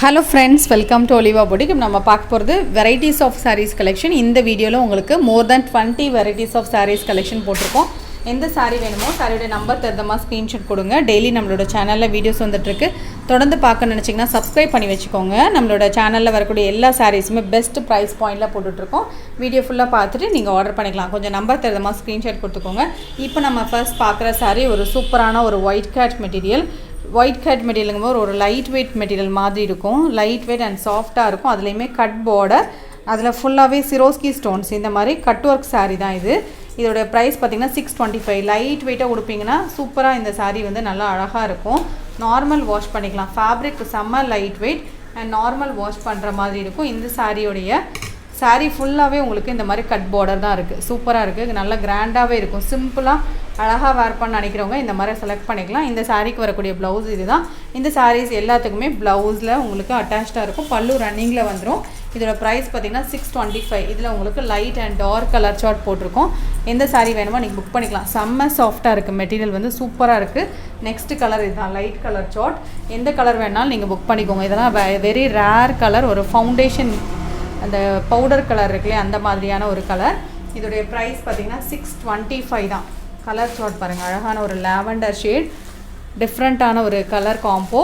Hello friends, welcome to Oliva Boutique. நம்ம பார்க்க போறது varieties of sarees collection. இந்த வீடியோல உங்களுக்கு more than 20 varieties of sarees collection போட்டுருக்கோம். எந்த saree வேணுமோ சாரியோட நம்பர் தரதமா ஸ்கிரீன்ஷாட் கொடுங்க. டெய்லி நம்மளோட சேனல்ல வீடியோஸ் வந்துட்டு இருக்கு. தொடர்ந்து பார்க்க நினைச்சீங்கன்னா Subscribe பண்ணி வெச்சுக்கோங்க. நம்மளோட சேனல்ல வரக்கூடிய எல்லா sareesமே பெஸ்ட் பிரைஸ் பாயிண்ட்ல போட்டுட்டு இருக்கோம். வீடியோ ஃபுல்லா பார்த்துட்டு நீங்க ஆர்டர் பண்ணிக்கலாம். கொஞ்சம் நம்பர் தரதமா ஸ்கிரீன்ஷாட் கொடுத்துக்கோங்க. இப்போ நம்ம ஃபர்ஸ்ட் பார்க்குற saree ஒரு சூப்பரான ஒரு white cat material. White cat material ஒரு லைட் வெயிட் மெட்டீரியல் மாதிரி இருக்கும். லைட் வெயிட் அண்ட் சாஃப்டாக இருக்கும். அதுலேயுமே கட் பார்டர், அதில் ஃபுல்லாகவே சிரோஸ்கி ஸ்டோன்ஸ், இந்த மாதிரி கட் ஒர்க் சாரீ தான் இது. இதோட ப்ரைஸ் பார்த்திங்கன்னா 625. லைட் வெயிட்டாக கொடுப்பீங்கன்னா சூப்பராக இந்த சாரீ வந்து நல்லா அழகாக இருக்கும். நார்மல் வாஷ் பண்ணிக்கலாம். ஃபேப்ரிக் செம்ம light weight and normal wash பண்ணுற மாதிரி இருக்கும். இந்த சாரியோடைய சாரீ ஃபுல்லாகவே உங்களுக்கு இந்த மாதிரி கட் பார்டர் தான் இருக்குது. சூப்பராக இருக்குது. நல்லா கிராண்டாகவே இருக்கும். சிம்பிளாக அழகாக வேர் பண்ண நினைக்கிறவங்க இந்த மாதிரி செலக்ட் பண்ணிக்கலாம். இந்த சாரீக்கு வரக்கூடிய ப்ளவுஸ் இது தான். இந்த சாரீஸ் எல்லாத்துக்குமே ப்ளவுஸில் உங்களுக்கு அட்டாச்சாக இருக்கும். பல்லு ரன்னிங்கில் வந்துடும். இதோட ப்ரைஸ் பார்த்திங்கன்னா 625. இதில் உங்களுக்கு light and dark colour chart போட்டிருக்கோம். எந்த சாரீ வேணுமோ நீங்கள் புக் பண்ணிக்கலாம். செம்ம சாஃப்டாக இருக்குது. மெட்டீரியல் வந்து சூப்பராக இருக்குது. நெக்ஸ்ட் கலர் இதுதான், லைட் கலர் சார்ட். எந்த கலர் வேணாலும் நீங்கள் புக் பண்ணிக்கோங்க. இதெல்லாம் வெரி ரேர் கலர். ஒரு ஃபவுண்டேஷன் அந்த பவுடர் கலர் இருக்குல்லையே அந்த மாதிரியான ஒரு கலர். இதோடைய ப்ரைஸ் பார்த்திங்கன்னா 625 தான். கலர் சார்ட் பாருங்கள். அழகான ஒரு லாவெண்டர் ஷேட், டிஃப்ரெண்ட்டான ஒரு கலர் காம்போ.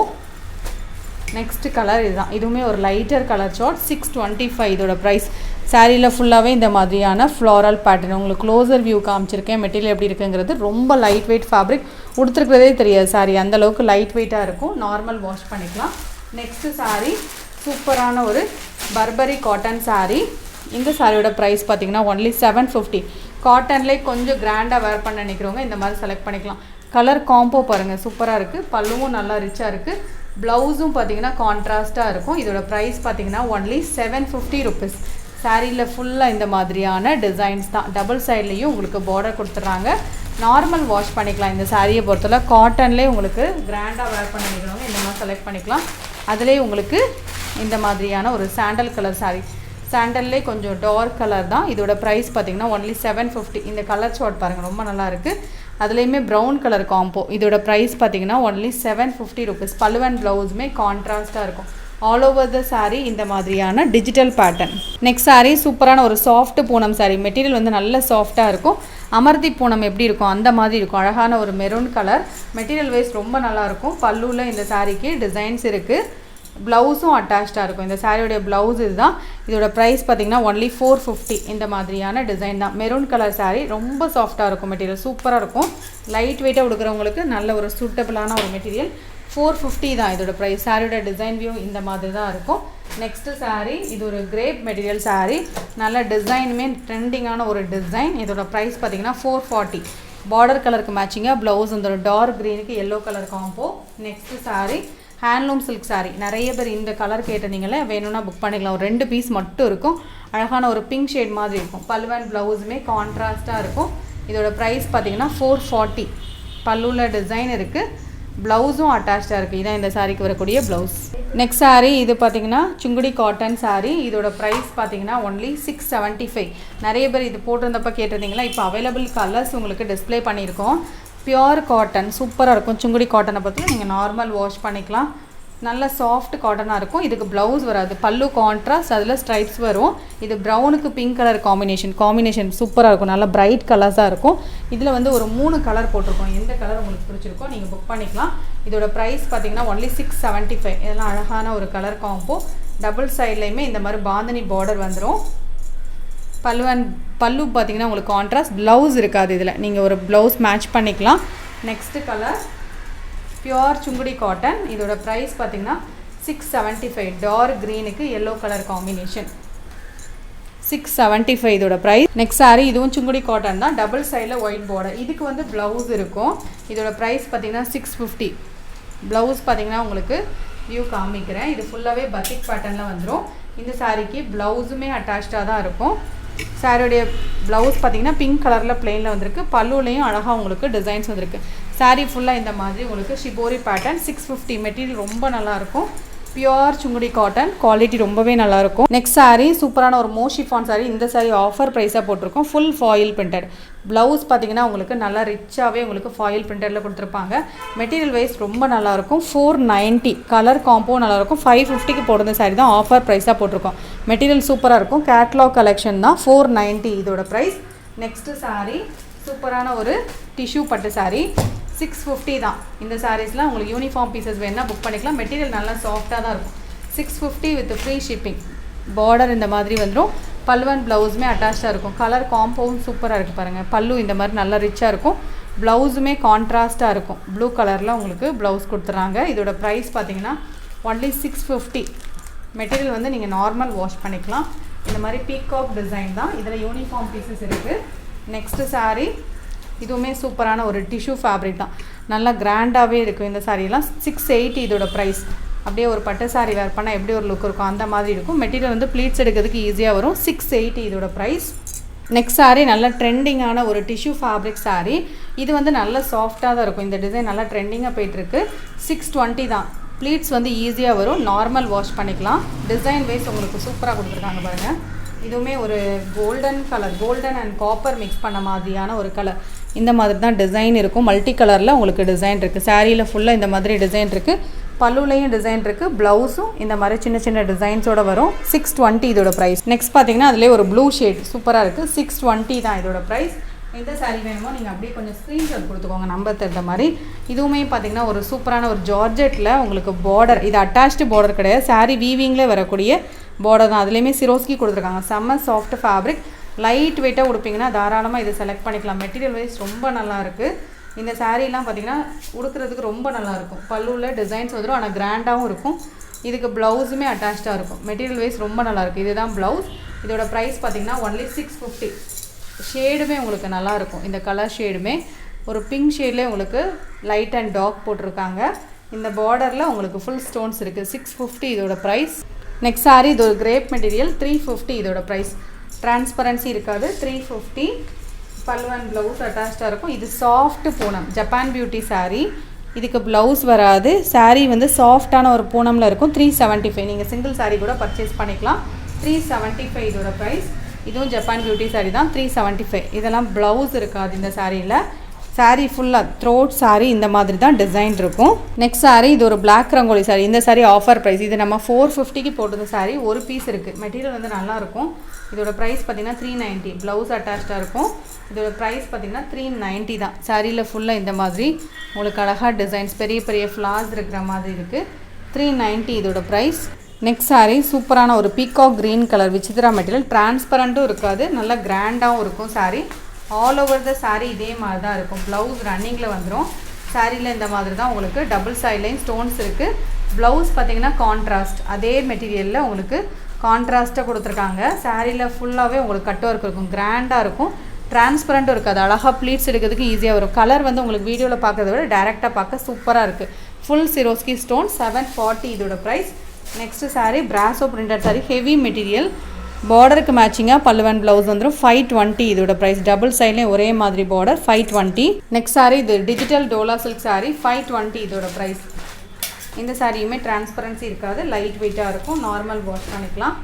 நெக்ஸ்ட் கலர் இதுதான். இதுவுமே ஒரு லைட்டர் கலர் சார்ட். 625 இதோட ப்ரைஸ். சாரியில் ஃபுல்லாகவே இந்த மாதிரியான ஃப்ளாரல் பேட்டர்ன். உங்களுக்கு க்ளோசர் வியூ காமிச்சிருக்கேன். மெட்டீரியல் எப்படி இருக்குங்கிறது ரொம்ப லைட் வெயிட் ஃபேப்ரிக். உடுத்துருக்கிறதே தெரியாது சாரி, அந்தளவுக்கு லைட் வெயிட்டாக இருக்கும். நார்மல் வாஷ் பண்ணிக்கலாம். நெக்ஸ்ட்டு சாரீ சூப்பரான ஒரு பர்பரி காட்டன் சாரீ. இந்த சாரியோட ப்ரைஸ் பார்த்திங்கன்னா ஒன்லி 750. காட்டன்லேயே கொஞ்சம் கிராண்டாக வேர் பண்ண நினைக்கிறவங்க இந்த மாதிரி செலக்ட் பண்ணிக்கலாம். கலர் காம்போ பாருங்கள், சூப்பராக இருக்குது. பல்லுவும் நல்லா ரிச்சாக இருக்குது. ப்ளவுஸும் பார்த்திங்கன்னா கான்ட்ராஸ்ட்டாக இருக்கும். இதோட ப்ரைஸ் பார்த்திங்கன்னா ஒன்லி 750 ருபீஸ். சாரியில் ஃபுல்லாக இந்த மாதிரியான டிசைன்ஸ் தான். டபுள் சைட்லேயும் உங்களுக்கு பார்டர் கொடுத்துட்றாங்க. நார்மல் வாஷ் பண்ணிக்கலாம். இந்த சாரியை பொறுத்தவரை காட்டன்லேயே உங்களுக்கு கிராண்டாக வேர் பண்ண நினைக்கிறவங்க இந்த மாதிரி செலக்ட் பண்ணிக்கலாம். அதிலே உங்களுக்கு இந்த மாதிரியான ஒரு சாண்டல் கலர் சாரீ. சாண்டல்லே கொஞ்சம் டார்க் கலர் தான். இதோட ப்ரைஸ் பார்த்திங்கன்னா ஒன்லி 750. இந்த கலர் சார்ட் பாருங்கள், ரொம்ப நல்லா இருக்குது. அதுலேயுமே ப்ரௌன் கலர் காம்போ. இதோட ப்ரைஸ் பார்த்திங்கன்னா ஒன்லி 750 ருபீஸ். பல்லு அண்ட் ப்ளவுஸுமே கான்ட்ராஸ்ட்டாக இருக்கும். ஆல் ஓவர் த சாரீ இந்த மாதிரியான டிஜிட்டல் பேட்டர்ன். நெக்ஸ்ட் சாரீ சூப்பரான ஒரு சாஃப்ட் பூனம் சாரீ. மெட்டீரியல் வந்து நல்ல சாஃப்டாக இருக்கும். அமர்தி பூனம் எப்படி இருக்கும் அந்த மாதிரி இருக்கும். அழகான ஒரு மெரூன் கலர். மெட்டீரியல் வைஸ் ரொம்ப நல்லாயிருக்கும். பல்லுவில் இந்த சாரீக்கு டிசைன்ஸ் இருக்குது. ப்ளவுஸும் அட்டாச்சாக இருக்கும். இந்த சாரியோடைய ப்ளவுஸ் இதுதான். இதோட ப்ரைஸ் பார்த்திங்கன்னா ஒன்லி 450. இந்த மாதிரியான டிசைன் தான். மெரூன் கலர் சாரீ ரொம்ப சாஃப்டாக இருக்கும். மெட்டீரியல் சூப்பராக இருக்கும். லைட் வெயிட்டாக கொடுக்குறவங்களுக்கு நல்ல ஒரு சூட்டபிளான ஒரு மெட்டீரியல். 450 தான் இதோட ப்ரைஸ். சாரியோட டிசைன் வியூ இந்த மாதிரி தான் இருக்கும். நெக்ஸ்ட்டு சாரீ இது ஒரு கிரேப் மெட்டீரியல் சாரீ. நல்ல டிசைனுமே ட்ரெண்டிங்கான ஒரு டிசைன். இதோட ப்ரைஸ் பார்த்திங்கன்னா 440. பார்டர் கலருக்கு மேட்சிங்காக ப்ளவுஸ் இந்த ஒரு டார்க் க்ரீனுக்கு yellow colour combo. Next saree handloom silk saree. நிறைய பேர் இந்த கலர் கேட்டிருந்தீங்களே, வேணும்னா புக் பண்ணிக்கலாம். ஒரு 2 பீஸ் மட்டும் இருக்கும். அழகான ஒரு பிங்க் ஷேட் மாதிரி இருக்கும். பல்லு அண்ட் ப்ளவுஸுமே கான்ட்ராஸ்ட்டாக இருக்கும். இதோட ப்ரைஸ் பார்த்திங்கன்னா 440. பல்லுவில் டிசைன் இருக்குது. ப்ளவுஸும் அட்டாச்சாக இருக்குது. இதான் இந்த சாரீக்கு வரக்கூடிய ப்ளவுஸ். நெக்ஸ்ட் சாரீ இது பார்த்திங்கன்னா சுங்குடி காட்டன் சாரீ. இதோட ப்ரைஸ் பார்த்திங்கன்னா ஒன்லி 675. நிறைய பேர் இது போட்டிருந்தப்போ கேட்டிருந்தீங்களா, இப்போ அவைலபிள் கலர்ஸ் உங்களுக்கு டிஸ்பிளே பண்ணியிருக்கோம். பியோர் காட்டன் சூப்பராக இருக்கும். சுங்குடி காட்டனை பற்றி நீங்கள் நார்மல் வாஷ் பண்ணிக்கலாம். நல்ல சாஃப்ட் காட்டனாக இருக்கும். இதுக்கு ப்ளவுஸ் வராது. பல்லு கான்ட்ராஸ்ட், அதில் ஸ்ட்ரைப்ஸ் வரும். இது ப்ரௌனுக்கு பிங்க் கலர் காம்பினேஷன் சூப்பராக இருக்கும். நல்லா பிரைட் கலர்ஸாக இருக்கும். இதில் வந்து ஒரு 3 கலர் போட்டிருக்கோம். எந்த கலர் உங்களுக்கு பிடிச்சிருக்கோ நீங்கள் புக் பண்ணிக்கலாம். இதோட ப்ரைஸ் பார்த்திங்கன்னா ஒன்லி 675. இதெல்லாம் அழகான ஒரு கலர் காம்போ. டபுள் சைட்லேயுமே இந்த மாதிரி பாந்தனி பார்டர் வந்துடும். பல்லு பார்த்திங்கன்னா உங்களுக்கு கான்ட்ராஸ்ட். ப்ளவுஸ் இருக்காது. இதில் நீங்கள் ஒரு ப்ளவுஸ் மேட்ச் பண்ணிக்கலாம். Next colour pure Sungudi cotton. இதோட ப்ரைஸ் பார்த்திங்கன்னா 675. டார்க் க்ரீனுக்கு எல்லோ கலர் காம்பினேஷன். 675 இதோட ப்ரைஸ். நெக்ஸ்ட் சாரீ இதுவும் சுங்குடி காட்டன் தான். டபுள் சைடில் ஒயிட் பார்டர். இதுக்கு வந்து ப்ளவுஸ் இருக்கும். இதோட ப்ரைஸ் பார்த்திங்கன்னா 650. ப்ளவுஸ் பார்த்திங்கன்னா உங்களுக்கு வியூ காமிக்கிறேன். இது ஃபுல்லாகவே பத்திக் பேட்டர்னில் வந்துடும். இந்த சாரீக்கு ப்ளவுஸுமே அட்டாச்சாக தான் இருக்கும். சாரியோடைய ப்ளவுஸ் பார்த்திங்கன்னா பிங்க் கலரில் பிளெயினில் வந்திருக்கு. பல்லுலேயும் அழகாக உங்களுக்கு டிசைன்ஸ் வந்திருக்கு. சாரீ ஃபுல்லாக இந்த மாதிரி உங்களுக்கு ஷிபோரி பேட்டர்ன். 650. மெட்டீரியல் ரொம்ப நல்லாயிருக்கும். பியூர் சுங்குடி காட்டன், குவாலிட்டி ரொம்பவே நல்லாயிருக்கும். நெக்ஸ்ட் saree சூப்பரான ஒரு மோஷிஃபான் saree. இந்த saree ஆஃபர் ப்ரைஸாக போட்டிருக்கோம். Full foil printed. ப்ளவுஸ் பார்த்தீங்கன்னா உங்களுக்கு நல்லா ரிச்சாகவே உங்களுக்கு ஃபாயில் பிரிண்டரில் கொடுத்துருப்பாங்க. மெட்டீரியல் வைஸ் ரொம்ப நல்லாயிருக்கும். 490 கலர் காம்போ நல்லாயிருக்கும். 550க்கு போடுற saree தான் ஆஃபர் ப்ரைஸாக போட்டிருக்கோம். மெட்டீரியல் சூப்பராக இருக்கும். கேட்லாக் கலெக்ஷன் தான். 490 இதோட ப்ரைஸ். நெக்ஸ்ட்டு saree சூப்பரான ஒரு டிஷ்யூ பட்டு saree. 650 தான். இந்த சாரீஸ்லாம் உங்களுக்கு யூனிஃபார்ம் பீசஸ் வேணுன்னா புக் பண்ணிக்கலாம். மெட்டீரியல் நல்லா சாஃப்டாக தான் இருக்கும். 650 வித் ஃப்ரீ ஷிப்பிங். பார்டர் இந்த மாதிரி வந்துடும். பல்லு அண்ட் ப்ளவுஸுமே அட்டாச்சாக இருக்கும். கலர் காம்போவும் சூப்பராக இருக்குது பாருங்கள். பல்லு இந்த மாதிரி நல்லா ரிச்சாக இருக்கும். ப்ளவுஸுமே கான்ட்ராஸ்ட்டாக இருக்கும். ப்ளூ கலரில் உங்களுக்கு ப்ளவுஸ் கொடுத்துட்றாங்க. இதோட ப்ரைஸ் பார்த்தீங்கன்னா ஒன்லி 650. மெட்டீரியல் வந்து நீங்கள் நார்மல் வாஷ் பண்ணிக்கலாம். இந்த மாதிரி பீகாக் டிசைன் தான். இதில் யூனிஃபார்ம் பீசஸ் இருக்குது. நெக்ஸ்ட்டு saree இதுவுமே சூப்பரான ஒரு டிஷ்யூ ஃபேப்ரிக் தான். நல்லா கிராண்டாகவே இருக்கும் இந்த சாரீலாம். 680 இதோட ப்ரைஸ். அப்படியே ஒரு பட்டு சாரீ வேர் பண்ணால் எப்படி ஒரு லுக் இருக்கும் அந்த மாதிரி இருக்கும். மெட்டீரியல் வந்து ப்ளீட்ஸ் எடுக்கிறதுக்கு ஈஸியாக வரும். 680 இதோட ப்ரைஸ். நெக்ஸ்ட் saree நல்ல ட்ரெண்டிங்கான ஒரு டிஷ்யூ ஃபேப்ரிக் saree. இது வந்து நல்ல சாஃப்டாக தான் இருக்கும். இந்த டிசைன் நல்லா ட்ரெண்டிங்காக போயிட்டுருக்கு. 620 தான். ப்ளீட்ஸ் வந்து ஈஸியாக வரும். நார்மல் வாஷ் பண்ணிக்கலாம். டிசைன் வைஸ் உங்களுக்கு சூப்பராக கொடுத்துருக்காங்க பாருங்கள். இதுவுமே ஒரு golden colour, golden and copper mix பண்ண மாதிரியான ஒரு கலர். இந்த மாதிரி தான் டிசைன் இருக்கும். மல்டி கலரில் உங்களுக்கு டிசைன் இருக்குது. சாரியில் ஃபுல்லாக இந்த மாதிரி டிசைன் இருக்குது. பல்லுலையும் டிசைன் இருக்குது. ப்ளவுஸும் இந்த மாதிரி சின்ன சின்ன டிசைன்ஸோடு வரும். 620 இதோட ப்ரைஸ். நெக்ஸ்ட் பார்த்தீங்கன்னா அதிலே ஒரு ப்ளூ ஷேட் சூப்பராக இருக்குது. 620 தான் இதோட ப்ரைஸ். எந்த சாரீ வேணுமோ நீங்கள் அப்படியே கொஞ்சம் ஸ்க்ரீன்ஷாட் கொடுத்துக்கோங்க நம்பர் தகுந்த மாதிரி. இதுவுமே பார்த்தீங்கன்னா ஒரு சூப்பரான ஒரு ஜார்ஜெட்டில் உங்களுக்கு பார்டர். இது அட்டாச்டு பார்டர் கிடையாது. சாரீ வீவிங்கில் வரக்கூடிய பார்டர் தான். அதுலேயுமே சிரோஸ்கி கொடுத்துருக்காங்க. செம்ம சாஃப்ட் ஃபேப்ரிக். லைட் வெயிட்டாக உடுப்பிங்கன்னா தாராளமாக இதை செலக்ட் பண்ணிக்கலாம். மெட்டீரியல் வைஸ் ரொம்ப நல்லாயிருக்கு. இந்த சாரீலாம் பார்த்திங்கன்னா உடுக்கிறதுக்கு ரொம்ப நல்லாயிருக்கும். பல்லுவில் டிசைன்ஸ் வந்துடும். ஆனால் கிராண்டாகவும் இருக்கும். இதுக்கு ப்ளவுஸுமே அட்டாச்சாக இருக்கும். மெட்டீரியல் வைஸ் ரொம்ப நல்லாயிருக்கு. இதுதான் ப்ளவுஸ். இதோட ப்ரைஸ் பார்த்திங்கன்னா ஒன்லி 650. ஷேடுமே உங்களுக்கு நல்லாயிருக்கும். இந்த கலர் ஷேடுமே ஒரு பிங்க் ஷேட்லேயே உங்களுக்கு லைட் அண்ட் டார்க் போட்டிருக்காங்க. இந்த பார்டரில் உங்களுக்கு ஃபுல் ஸ்டோன்ஸ் இருக்குது. 650 இதோட ப்ரைஸ். நெக்ஸ்ட் saree இது ஒரு கிரேப் மெட்டீரியல். 350 இதோட ப்ரைஸ். டிரான்ஸ்பரன்சி இருக்காது. 350. பல்லு அண்ட் ப்ளவுஸ் அட்டாச்சாக இருக்கும். இது soft Poonam Japan beauty saree. இதுக்கு ப்ளவுஸ் வராது. saree வந்து சாஃப்டான ஒரு பூனமில் இருக்கும். 375. நீங்கள் சிங்கிள் saree கூட பர்ச்சேஸ் பண்ணிக்கலாம். 375 இதோட ப்ரைஸ். இதுவும் ஜப்பான் பியூட்டி saree தான். 375. இதெல்லாம் ப்ளவுஸ் இருக்காது இந்த சாரியில். saree ஃபுல்லாக த்ரோட் saree இந்த மாதிரி தான் டிசைன் இருக்கும். நெக்ஸ்ட் saree இது ஒரு பிளாக் ரங்கோலி saree. இந்த saree ஆஃபர் ப்ரைஸ். இது நம்ம 450க்கு போட்டது saree. ஒரு பீஸ் இருக்குது. மெட்டீரியல் வந்து நல்லாயிருக்கும். இதோட ப்ரைஸ் பார்த்திங்கன்னா 390. ப்ளவுஸ் அட்டாச்சாக இருக்கும். இதோட ப்ரைஸ் பார்த்திங்கன்னா 390 தான். சாரியில் ஃபுல்லாக இந்த மாதிரி உங்களுக்கு அழகாக டிசைன்ஸ் பெரிய பெரிய ஃப்ளார்ஸ் இருக்கிற மாதிரி இருக்குது. 390 இதோட ப்ரைஸ். நெக்ஸ்ட் saree சூப்பரான ஒரு peacock green colour Vichitra material. டிரான்ஸ்பரண்ட்டும் இருக்காது. நல்லா கிராண்டாகவும் இருக்கும் saree. All over the saree இதே மாதிரி தான் இருக்கும். ப்ளவுஸ் ரன்னிங்கில் வந்துடும். சாரியில் இந்த மாதிரி தான் உங்களுக்கு டபுள் சைட் லைன் ஸ்டோன்ஸ் இருக்குது. ப்ளவுஸ் பார்த்திங்கன்னா கான்ட்ராஸ்ட் அதே மெட்டீரியலில் உங்களுக்கு கான்ட்ராஸ்ட்டாக கொடுத்துருக்காங்க. சாரியில் ஃபுல்லாகவே உங்களுக்கு கட் ஒர்க் இருக்கும். கிராண்டாக இருக்கும். டிரான்ஸ்பரண்ட்டும் இருக்காது. அழகாக ப்ளீட்ஸ் எடுக்கிறதுக்கு ஈஸியாக வரும். கலர் வந்து உங்களுக்கு வீடியோவில் பார்க்கறத விட டேரெக்டாக பார்க்க சூப்பராக இருக்குது. Full சிரோஸ்கி stone. 740 இதோட price. Next saree brasso printed saree. Heavy material. பார்டருக்கு மேட்சிங்காக பல்லு அண்ட் ப்ளவுஸ் வந்துடும். 520 இதோட ப்ரைஸ். டபுள் சைட்லேயும் ஒரே மாதிரி பார்டர். 520. நெக்ஸ்ட் saree இது டிஜிட்டல் டோலா சில்க் saree. 520 இதோட ப்ரைஸ். இந்த சாரியுமே டிரான்ஸ்பரன்சி இருக்காது. லைட் வெயிட்டாக இருக்கும். நார்மல் வாஷ் பண்ணிக்கலாம்.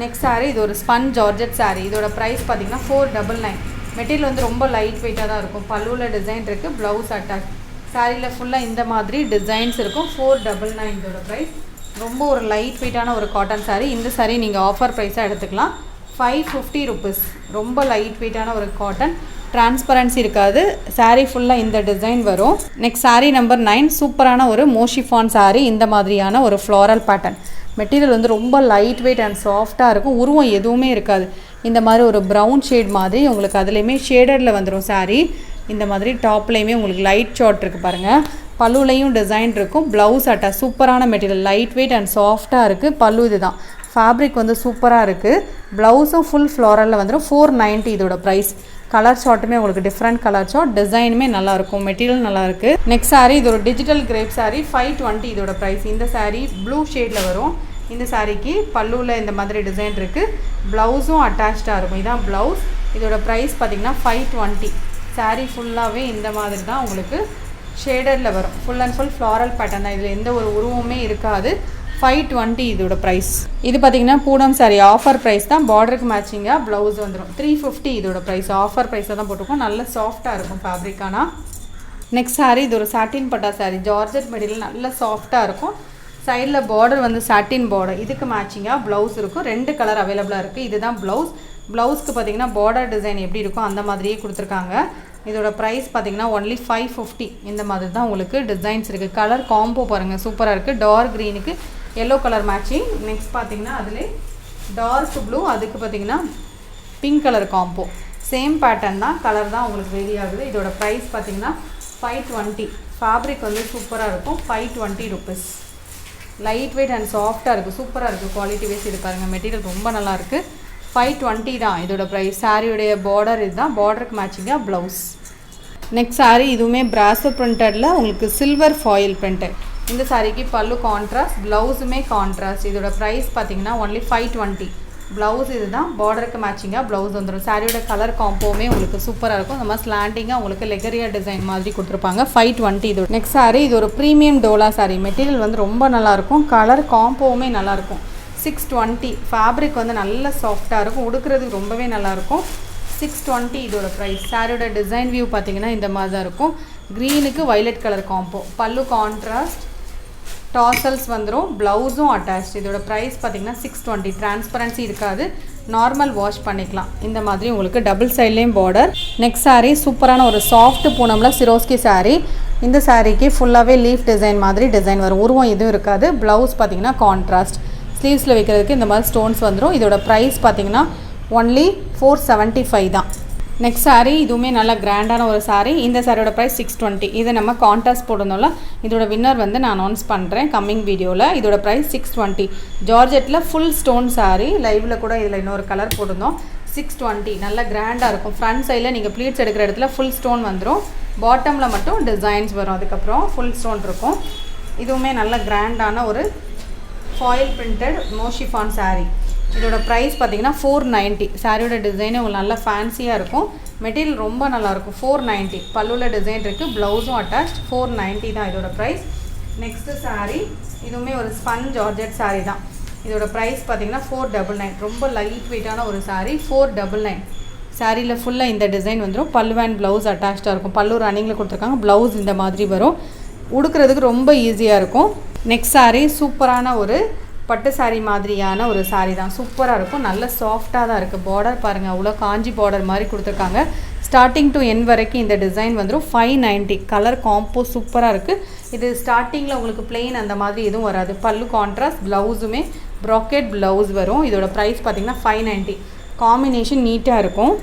நெக்ஸ்ட் saree இது ஒரு ஸ்பன் ஜார்ஜெட் saree. இதோட ப்ரைஸ் பார்த்திங்கன்னா 499. மெட்டீரியல் வந்து ரொம்ப லைட் வெயிட்டாக தான் இருக்கும். பல்லுவில் டிசைன் இருக்குது. Blouse attach. சாரியில் ஃபுல்லாக இந்த மாதிரி டிசைன்ஸ் இருக்கும். 499 இதோட ப்ரைஸ். ரொம்ப ஒரு லைட் வெயிட்டான ஒரு காட்டன் saree. இந்த saree நீங்கள் ஆஃபர் ப்ரைஸாக எடுத்துக்கலாம். 550 rupees. ரொம்ப லைட் வெயிட்டான ஒரு காட்டன். டிரான்ஸ்பரன்சி இருக்காது. saree ஃபுல்லாக இந்த டிசைன் வரும். நெக்ஸ்ட் saree நம்பர் 9 சூப்பரான ஒரு மோஷிஃபான் saree. இந்த மாதிரியான ஒரு ஃப்ளாரல் பேட்டர்ன். மெட்டீரியல் வந்து ரொம்ப லைட் வெயிட் அண்ட் சாஃப்டாக இருக்கும். உருவம் எதுவுமே இருக்காது. இந்த மாதிரி ஒரு ப்ரௌன் ஷேட் மாதிரி உங்களுக்கு அதுலேயுமே ஷேடரில் வந்துடும் saree. இந்த மாதிரி டாப்லேயுமே உங்களுக்கு லைட் ஷார்ட் இருக்குது பாருங்கள். பல்லுலையும் டிசைன் இருக்கும். ப்ளவுஸ் அட்டா சூப்பரான மெட்டீரியல். லைட் வெயிட் அண்ட் சாஃப்டாக இருக்குது. பல்லு இது தான். ஃபேப்ரிக் வந்து சூப்பராக இருக்குது. ப்ளவுஸும் ஃபுல் ஃப்ளாரலில் வந்துடும். 490 இதோட ப்ரைஸ். கலர் ஷார்ட்டுமே உங்களுக்கு டிஃப்ரெண்ட் கலர் ஷார்ட். டிசைனுமே நல்லாயிருக்கும். மெட்டீரியல் நல்லாயிருக்கு. நெக்ஸ்ட் saree இது ஒரு டிஜிட்டல் கிரேப் saree. 520 இதோட ப்ரைஸ். இந்த saree ப்ளூ ஷேடில் வரும். இந்த சாரிக்கு பல்லுவில் இந்த மாதிரி டிசைன் இருக்குது. ப்ளவுஸும் அட்டாச்சாக இருக்கும். இதான் ப்ளவுஸ். இதோட ப்ரைஸ் பார்த்திங்கன்னா 520. saree ஃபுல்லாகவே இந்த மாதிரி தான் உங்களுக்கு ஷேடரில் வரும். Full and full floral pattern தான். இதில் எந்த ஒரு உருவமே இருக்காது. 520 இதோட ப்ரைஸ். இது பார்த்தீங்கன்னா பூனம் சாரி ஆஃபர் ப்ரைஸ் தான். பார்டருக்கு மேட்சிங்காக ப்ளவுஸ் வந்துடும். 350 இதோட ப்ரைஸ். ஆஃபர் ப்ரைஸாக தான் போட்டிருக்கோம். நல்ல சாஃப்டாக இருக்கும் ஃபேப்ரிக்கானா. நெக்ஸ்ட் சாரீ இது ஒரு சாட்டின் பட்டா சாரீ. ஜார்ஜெட் மெட்டீரியல் நல்ல சாஃப்டாக இருக்கும். சைடில் பார்டர் வந்து சாட்டின் பார்டர். இதுக்கு மேட்சிங்காக ப்ளவுஸ் இருக்கும். 2 கலர் அவைலபிளாக இருக்குது. இதுதான் ப்ளவுஸ். ப்ளவுஸ்க்கு பார்த்தீங்கன்னா பார்டர் டிசைன் எப்படி இருக்கும் அந்த மாதிரியே கொடுத்துருக்காங்க. இதோட ப்ரைஸ் பார்த்தீங்கன்னா ஒன்லி 550. இந்த மாதிரி தான் உங்களுக்கு டிசைன்ஸ் இருக்குது. கலர் காம்போ பாருங்கள் சூப்பராக இருக்குது. டார்க் க்ரீனுக்கு எல்லோ கலர் மேட்சிங். நெக்ஸ்ட் பார்த்தீங்கன்னா அதிலே டார்க் ப்ளூ, அதுக்கு பார்த்தீங்கன்னா pink colour combo. Same pattern தான், கலர் தான் உங்களுக்கு வேரி ஆகுது. இதோட ப்ரைஸ் பார்த்தீங்கன்னா 520. ஃபேப்ரிக் வந்து சூப்பராக இருக்கும். 520 rupees. லைட் வெயிட் அண்ட் சாஃப்டாக இருக்குது. சூப்பராக இருக்குது. குவாலிட்டி வைஸ் இது பாருங்கள். மெட்டீரியல் ரொம்ப நல்லாயிருக்கு. 520 தான் இதோட ப்ரைஸ். சாரியுடைய பார்டர் இதுதான். பார்டருக்கு மேட்சிங்காக ப்ளவுஸ். நெக்ஸ்ட் சாரீ இதுவுமே பிராஸோ பிரிண்டடில் உங்களுக்கு சில்வர் ஃபாயில் பிரிண்டட். இந்த சாரீக்கு பல்லு கான்ட்ராஸ்ட், ப்ளவுஸுமே கான்ட்ராஸ்ட். இதோட ப்ரைஸ் பார்த்தீங்கன்னா ஒன்லி 520. ப்ளவுஸ் இதுதான். பார்டருக்கு மேட்சிங்காக ப்ளவுஸ் வந்துடும். சாரியோட கலர் காம்போவுமே உங்களுக்கு சூப்பராக இருக்கும். இந்த மாதிரி ஸ்லாண்டிங்காக உங்களுக்கு லெகரியா டிசைன் மாதிரி கொடுத்துருப்பாங்க. 520 இதோட. நெக்ஸ்ட் சாரீ இது ஒரு ப்ரீமியம் டோலா சாரீ. மெட்டீரியல் வந்து ரொம்ப நல்லாயிருக்கும். கலர் காம்போவுமே நல்லாயிருக்கும். 620. ஃபேப்ரிக் வந்து நல்ல சாஃப்டாக இருக்கும். உடுக்கிறதுக்கு ரொம்பவே நல்லாயிருக்கும். 620 இதோட ப்ரைஸ். சாரியோட டிசைன் வியூ பார்த்தீங்கன்னா இந்த மாதிரி தான் இருக்கும். க்ரீனுக்கு வைலட் கலர் காம்போ. பல்லு கான்ட்ராஸ்ட், டாசல்ஸ் வந்துடும். ப்ளவுஸும் அட்டாச். இதோட ப்ரைஸ் பார்த்தீங்கன்னா 620. டிரான்ஸ்பரன்சி இருக்காது. நார்மல் வாஷ் பண்ணிக்கலாம். இந்த மாதிரி உங்களுக்கு டபுள் சைட்லேயும் பார்டர். நெக்ஸ்ட் சாரீ சூப்பரான ஒரு சாஃப்ட் பூனமில் சிரோஸ்கி சாரீ. இந்த சாரீக்கு ஃபுல்லாகவே லீஃப் டிசைன் மாதிரி டிசைன் வரும். உருவம் எதுவும் இருக்காது. ப்ளவுஸ் பார்த்தீங்கன்னா கான்ட்ராஸ்ட். ஸ்லீவ்ஸில் வைக்கிறதுக்கு இந்த மாதிரி ஸ்டோன்ஸ் வந்துடும். இதோட ப்ரைஸ் பார்த்தீங்கன்னா ஒன்லி 475 தான். நெக்ஸ்ட் சாரீ இதுவுமே நல்லா கிராண்டான ஒரு சாரீ. இந்த சாரியோட ப்ரைஸ் 620. இதை நம்ம கான்ட்ராஸ்ட் போடுறதுனால இதோட வின்னர் வந்து நான் அனௌன்ஸ் பண்ணுறேன் கம்மிங் வீடியோவில். இதோட ப்ரைஸ் 620. ஜார்ஜெட்டில் ஃபுல் ஸ்டோன் சாரீ. லைவில் கூட இதில் இன்னொரு கலர் போட்டிருந்தோம். 620. நல்லா கிராண்டாக இருக்கும். ஃப்ரண்ட் சைடில் நீங்கள் ப்ளீட்ஸ் எடுக்கிற இடத்துல ஃபுல் ஸ்டோன் வந்துடும். பாட்டமில் மட்டும் டிசைன்ஸ் வரும். அதுக்கப்புறம் ஃபுல் ஸ்டோன் இருக்கும். இதுவுமே நல்ல கிராண்டான ஒரு ஃபாயில் பிரிண்டட் மோஷிஃபான் சாரீ. இதோட ப்ரைஸ் பார்த்தீங்கன்னா 490. சாரியோட டிசைனே உங்களுக்கு நல்லா ஃபேன்சியாக இருக்கும். மெட்டீரியல் ரொம்ப நல்லாயிருக்கும். 490. பல்லுவில் டிசைன் இருக்குது. ப்ளவுஸும் அட்டாச். 490 தான் இதோட ப்ரைஸ். நெக்ஸ்ட்டு சாரீ இதுவுமே ஒரு ஸ்பன் ஜார்ஜெட் சாரீ தான். இதோட ப்ரைஸ் பார்த்தீங்கன்னா 499. ரொம்ப லைட் வெயிட்டான ஒரு சாரீ. 499. சாரியில் ஃபுல்லாக இந்த டிசைன் வந்துடும். பல்லு அண்ட் ப்ளவுஸ் அட்டாச்சாக இருக்கும். பல்லு ரன்னிங்கில் கொடுத்துருக்காங்க. ப்ளவுஸ் இந்த மாதிரி வரும். உடுக்கிறதுக்கு ரொம்ப ஈஸியாக இருக்கும். நெக்ஸ்ட் சாரீ சூப்பரான ஒரு பட்டு சாரீ மாதிரியான ஒரு சாரீ தான். சூப்பராக இருக்கும். நல்ல சாஃப்டாக தான் இருக்குது. பார்டர் பாருங்கள். அவ்வளோ காஞ்சி பார்டர் மாதிரி கொடுத்துருக்காங்க. ஸ்டார்டிங் டு எண்ட் வரைக்கும் இந்த டிசைன் வந்துடும். 590. கலர் காம்போ சூப்பராக இருக்குது. இது ஸ்டார்டிங்கில் உங்களுக்கு பிளெயின் அந்த மாதிரி எதுவும் வராது. பல்லு கான்ட்ராஸ்ட், ப்ளவுஸுமே ப்ராக்கெட் ப்ளவுஸ் வரும். இதோட ப்ரைஸ் பார்த்திங்கன்னா 590. காம்பினேஷன் நீட்டாக இருக்கும்.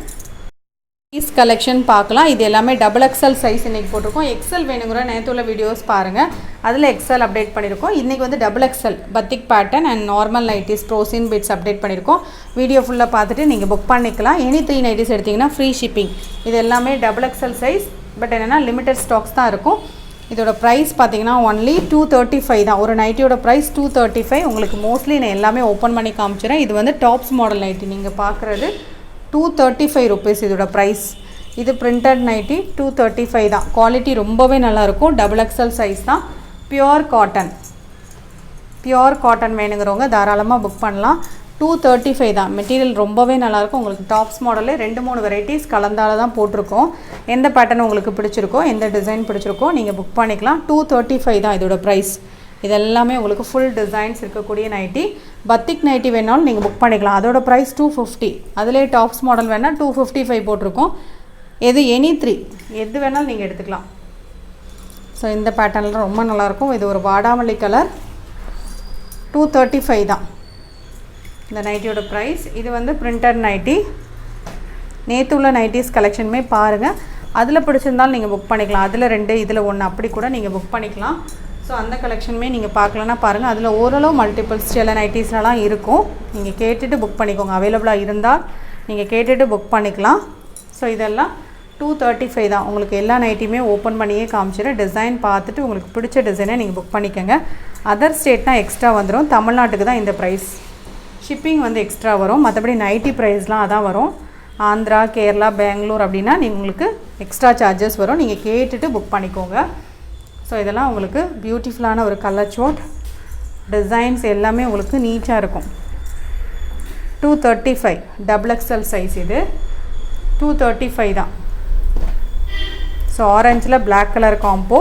பீஸ் கலெக்ஷன் பார்க்கலாம். இது எல்லாமே XXL சைஸ் இன்றைக்கி போட்டிருக்கோம். எக்ஸல் வேணுங்கிற நேற்றுள்ள வீடியோஸ் பாருங்கள். அதில் எக்ஸல் அப்டேட் பண்ணியிருக்கோம். இன்றைக்கி வந்து XXL batik pattern and normal nighties ப்ரோசின் பிட்ஸ் அப்டேட் பண்ணியிருக்கோம். வீடியோ ஃபுல்லாக பார்த்துட்டு நீங்கள் புக் பண்ணிக்கலாம். எனி 3 நைட்டிஸ் எடுத்திங்கன்னா ஃப்ரீ ஷிப்பிங். இது எல்லாமே XXL சைஸ். பட் என்னென்னா லிமிட்டட் ஸ்டாக்ஸ் தான் இருக்கும். இதோட ப்ரைஸ் பார்த்தீங்கன்னா ஒன்லி 235 தான். ஒரு நைட்டியோட ப்ரைஸ் 235. உங்களுக்கு மோஸ்ட்லி நான் எல்லாமே ஓப்பன் பண்ணி காமிச்சிடுறேன். இது வந்து டாப்ஸ் மாடல் நைட்டி. நீங்கள் பார்க்குறது 235 rupees இதோட ப்ரைஸ். இது பிரிண்டட் நைட்டி. 235 தான். குவாலிட்டி ரொம்பவே நல்லாயிருக்கும். XXL சைஸ் தான். பியோர் காட்டன் வேணுங்கிறவங்க தாராளமாக புக் பண்ணலாம். 235 தான். மெட்டீரியல் ரொம்பவே நல்லாயிருக்கும். உங்களுக்கு டாப்ஸ் மாடலே 2-3 வெரைட்டிஸ் கலந்தால தான் போட்டிருக்கோம். எந்த பேட்டர்ன் உங்களுக்கு பிடிச்சிருக்கோ, எந்த டிசைன் பிடிச்சிருக்கோ நீங்கள் புக் பண்ணிக்கலாம். 235 தான் இதோட ப்ரைஸ். இதெல்லாமே உங்களுக்கு ஃபுல் டிசைன்ஸ் இருக்கக்கூடிய நைட்டி. பத்திக் நைட்டி வேணாலும் நீங்கள் புக் பண்ணிக்கலாம். அதோட ப்ரைஸ் 250. அதிலே டாப்ஸ் மாடல் வேணால் 255 போட்டிருக்கோம். எது எனி 3 எது வேணாலும் நீங்கள் எடுத்துக்கலாம். ஸோ இந்த பேட்டர்னில் ரொம்ப நல்லாயிருக்கும். இது ஒரு வாடாமல்லி கலர். 235 தான் இந்த நைட்டியோட ப்ரைஸ். இது வந்து பிரிண்டட் நைட்டி. நேற்று உள்ள நைட்டிஸ் கலெக்ஷனுமே பாருங்கள். அதில் பிடிச்சிருந்தாலும் நீங்கள் புக் பண்ணிக்கலாம். அதில் 2 இதில் 1 அப்படி கூட நீங்கள் புக் பண்ணிக்கலாம். ஸோ அந்த கலெக்ஷனுமே நீங்கள் பார்க்கலன்னா பாருங்கள். அதில் ஓரளவு மல்டிபிள்ஸ் சில நைட்டிஸ்லாம் இருக்கும். நீங்கள் கேட்டுட்டு புக் பண்ணிக்கோங்க. அவைலபிளாக இருந்தால் நீங்கள் கேட்டுட்டு புக் பண்ணிக்கலாம். ஸோ இதெல்லாம் 235 தான். உங்களுக்கு எல்லா நைட்டியுமே ஓப்பன் பண்ணியே காமிச்சிடுறேன். டிசைன் பார்த்துட்டு உங்களுக்கு பிடிச்ச டிசைனை நீங்கள் புக் பண்ணிக்கோங்க. அதர் ஸ்டேட்னால் எக்ஸ்ட்ரா வந்துடும். தமிழ்நாட்டுக்கு தான் இந்த ப்ரைஸ். ஷிப்பிங் வந்து எக்ஸ்ட்ரா வரும். மற்றபடி நைட்டி ப்ரைஸ்லாம் அதான் வரும். ஆந்திரா, கேரளா, பெங்களூர் அப்படின்னா உங்களுக்கு எக்ஸ்ட்ரா சார்ஜஸ் வரும். நீங்கள் கேட்டுட்டு புக் பண்ணிக்கோங்க. ஸோ இதெல்லாம் உங்களுக்கு பியூட்டிஃபுல்லான ஒரு கலர் சோட். டிசைன்ஸ் எல்லாமே உங்களுக்கு நீட்டாக இருக்கும். 235 XXL சைஸ் இது 235 தான். ஸோ ஆரஞ்சில் பிளாக் கலர் காம்போ.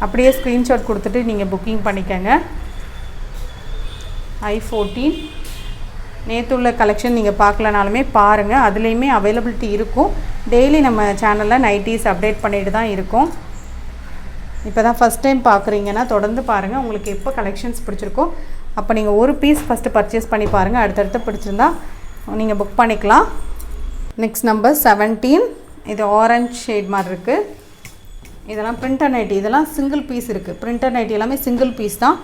அப்படியே ஸ்க்ரீன்ஷாட் கொடுத்துட்டு நீங்கள் புக்கிங் பண்ணிக்கோங்க. I14 நேற்று உள்ள கலெக்ஷன் நீங்கள் பார்க்கலனாலுமே பாருங்கள், அதுலேயுமே அவைலபிலிட்டி இருக்கும். டெய்லி நம்ம சேனலில் நைட்டிஸ் அப்டேட் பண்ணிட்டு தான் இருக்கோம். இப்போ தான் ஃபஸ்ட் டைம் பார்க்குறீங்கன்னா தொடர்ந்து பாருங்கள். உங்களுக்கு எப்போ கலெக்ஷன்ஸ் பிடிச்சிருக்கோ அப்போ நீங்கள் ஒரு பீஸ் ஃபஸ்ட்டு பர்ச்சேஸ் பண்ணி பாருங்கள். அடுத்தடுத்து பிடிச்சிருந்தா நீங்கள் புக் பண்ணிக்கலாம். Next number 17. இது ஆரஞ்ச் ஷேட் மாதிரி இருக்குது. இதெல்லாம் பிரிண்டர் நைட்டி. இதெல்லாம் சிங்கிள் பீஸ் இருக்குது. பிரிண்டர் நைட்டி எல்லாமே சிங்கிள் பீஸ் தான்.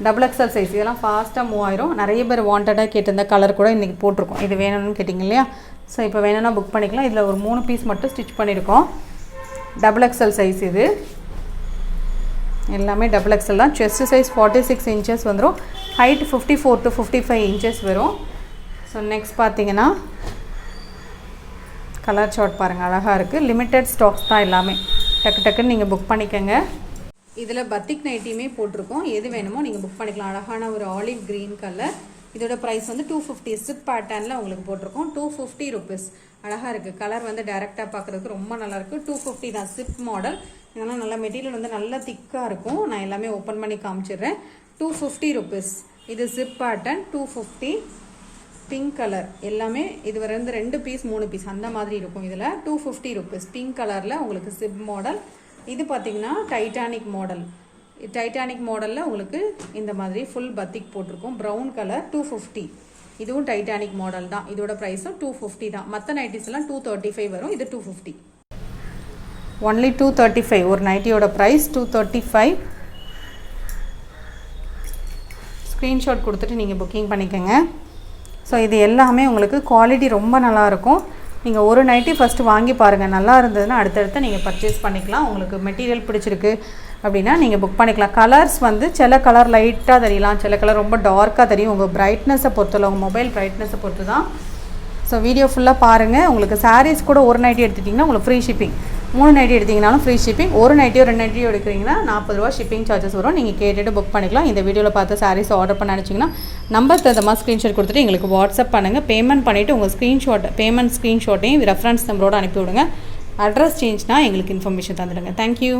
XXL size. இதெல்லாம் ஃபாஸ்ட்டாக மூவ் ஆயிரும். நிறைய பேர் வாண்டடாக கேட்டிருந்த கலர் கூட இன்றைக்கி போட்டிருக்கோம். இது வேணும்னு கேட்டிங்க இல்லையா? ஸோ இப்போ வேணும்னா புக் பண்ணிக்கலாம். இதில் ஒரு 3 பீஸ் மட்டும் ஸ்டிச் பண்ணியிருக்கோம். XXL size. இது எல்லாமே XXL தான். செஸ்ட் சைஸ் 46 இன்ச்சஸ் வந்துடும். ஹைட் 54 to 55 இன்ச்சஸ் வரும். ஸோ நெக்ஸ்ட் பார்த்தீங்கன்னா கலர் சார்ட் பாருங்கள், அழகாக இருக்குது. லிமிட்டட் ஸ்டாக்ஸ் தான் எல்லாமே. டக்கு டக்குன்னு நீங்கள் புக் பண்ணிக்கோங்க. இதில் பத்திக் நைட்டியுமே போட்டிருக்கோம். எது வேணுமோ நீங்கள் புக் பண்ணிக்கலாம். அழகான ஒரு ஆலிவ் க்ரீன் கலர். இதோட ப்ரைஸ் வந்து 250. சிப் பேட்டர்னில் உங்களுக்கு போட்டிருக்கோம். 250 rupees. அழகாக இருக்குது. கலர் வந்து டைரெக்டாக பார்க்குறதுக்கு ரொம்ப நல்லாயிருக்கு. 250 தான். Chip model. இதெல்லாம் நல்லா மெட்டீரியல் வந்து நல்லா திக்காக இருக்கும். நான் எல்லாமே ஓப்பன் பண்ணி காமிச்சிடுறேன். 250 rupees. இது சிப் பேட்டர்ன். 250. Pink colour. எல்லாமே இது வந்து 2 பீஸ் 3 பீஸ் அந்த மாதிரி இருக்கும். இதில் 250 rupees. பிங்க் கலரில் உங்களுக்கு சிப் மாடல். இது பார்த்தீங்கன்னா டைட்டானிக் மாடல். டைட்டானிக் மாடலில் உங்களுக்கு இந்த மாதிரி ஃபுல் பத்திக் போட்டிருக்கும். Brown colour. 250. இதுவும் டைட்டானிக் மாடல் தான். இதோட ப்ரைஸும் 250 தான். மற்ற நைட்டிஸ் எல்லாம் 235 வரும். இது 250. ஒன்லி 235. ஒரு நைட்டியோட ப்ரைஸ் 235. ஸ்க்ரீன்ஷாட் கொடுத்துட்டு நீங்கள் புக்கிங் பண்ணிக்கோங்க. ஸோ இது எல்லாமே உங்களுக்கு குவாலிட்டி ரொம்ப நல்லாயிருக்கும். நீங்கள் ஒரு நைட்டி ஃபஸ்ட்டு வாங்கி பாருங்கள். நல்லா இருந்ததுன்னா அடுத்தடுத்து நீங்கள் பர்ச்சேஸ் பண்ணிக்கலாம். உங்களுக்கு மெட்டீரியல் பிடிச்சிருக்கு அப்படின்னா நீங்கள் புக் பண்ணிக்கலாம். கலர்ஸ் வந்து சில கலர் லைட்டாக தெரியலாம், சில கலர் ரொம்ப டார்க்காக தெரியும். உங்கள் பிரைட்னஸை பொறுத்தல, உங்கள் மொபைல் பிரைட்னஸை பொறுத்து தான். ஸோ வீடியோ ஃபுல்லாக பாருங்கள். உங்களுக்கு சாரீஸ் கூட ஒரு நைட்டி எடுத்துட்டிங்கன்னா உங்களுக்கு ஃப்ரீ ஷிப்பிங். 3 நைட்டி எடுத்திங்கனாலும் ஃப்ரீ ஷிப்பிங். ஒரு நைட்டியோ 2 நைட்டியோ எடுக்கிறீங்கன்னா 40 ரூபா ஷிப்பிங் சார்ஜஸ் வரும். நீங்கள் கேட்டுட்டு புக் பண்ணிக்கலாம். இந்த வீடியோவில் பார்த்து சாரீஸ் ஆர்டர் பண்ண நினச்சிங்கன்னா நம்பர் தகுந்த ஸ்க்ரீன்ஷாட் கொடுத்துட்டு எங்களுக்கு வாட்ஸ்அப் பண்ணுங்கள். பேமெண்ட் பண்ணிவிட்டு உங்கள் பேமெண்ட் ஸ்க்ரீன்ஷாட்டையும் ரெஃபரன்ஸ் நம்பரோடு அனுப்பிவிடுங்க. அட்ரஸ் சேஞ்ச்னால் எங்களுக்கு இன்ஃபர்மேஷன் தந்துடுங்க. தேங்க்யூ.